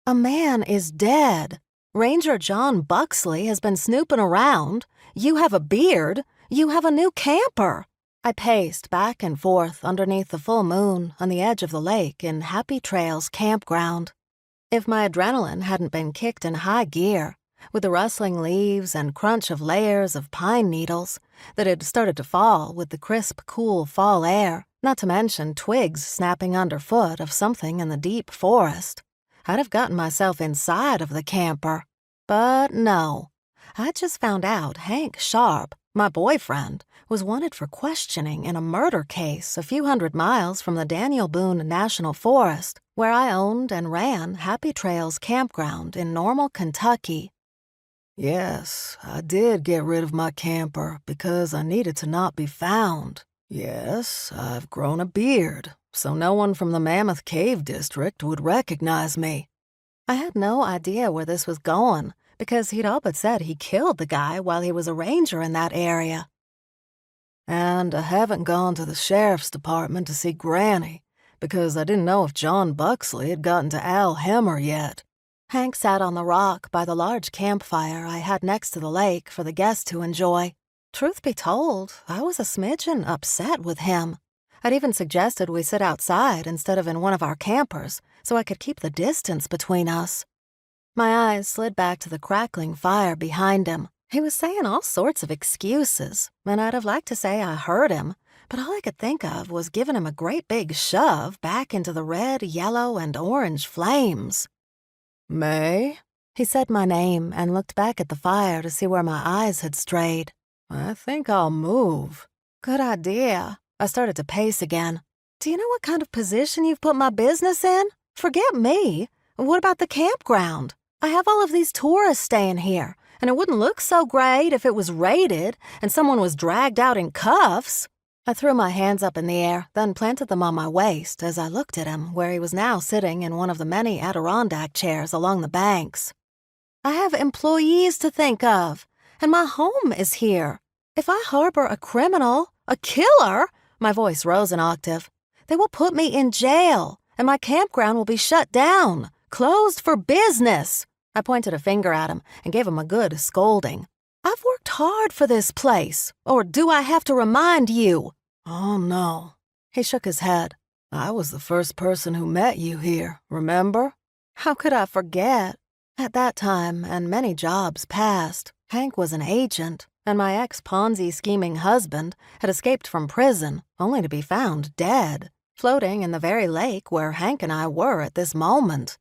A man is dead. Ranger John Buxley has been snooping around. You have a beard. You have a new camper. I paced back and forth underneath the full moon on the edge of the lake in Happy Trails Campground. If my adrenaline hadn't been kicked in high gear, with the rustling leaves and crunch of layers of pine needles that had started to fall with the crisp, cool fall air, not to mention twigs snapping underfoot of something in the deep forest, I'd have gotten myself inside of the camper. But no. I just found out Hank Sharp, my boyfriend, was wanted for questioning in a murder case a few hundred miles from the Daniel Boone National Forest, where I owned and ran Happy Trails Campground in Normal, Kentucky. Yes, I did get rid of my camper because I needed to not be found. Yes, I've grown a beard, so no one from the Mammoth Cave district would recognize me. I had no idea where this was going, because he'd all but said he killed the guy while he was a ranger in that area. And I haven't gone to the sheriff's department to see Granny, because I didn't know if John Buxley had gotten to Al Hemmer yet. Hank sat on the rock by the large campfire I had next to the lake for the guests to enjoy. Truth be told, I was a smidgen upset with him. I'd even suggested we sit outside instead of in one of our campers so I could keep the distance between us. My eyes slid back to the crackling fire behind him. He was saying all sorts of excuses, and I'd have liked to say I heard him, but all I could think of was giving him a great big shove back into the red, yellow, and orange flames. May? He said my name and looked back at the fire to see where my eyes had strayed. I think I'll move. Good idea. I started to pace again. Do you know what kind of position you've put my business in? Forget me. What about the campground? I have all of these tourists staying here, and it wouldn't look so great if it was raided and someone was dragged out in cuffs. I threw my hands up in the air, then planted them on my waist as I looked at him where he was now sitting in one of the many Adirondack chairs along the banks. I have employees to think of, and my home is here. If I harbor a criminal, a killer, my voice rose an octave, they will put me in jail, and my campground will be shut down, closed for business. I pointed a finger at him and gave him a good scolding. I've worked hard for this place, or do I have to remind you? Oh, no. He shook his head. I was the first person who met you here, remember? How could I forget? At that time, and many jobs past, Hank was an agent, and my ex-Ponzi scheming husband had escaped from prison, only to be found dead, floating in the very lake where Hank and I were at this moment.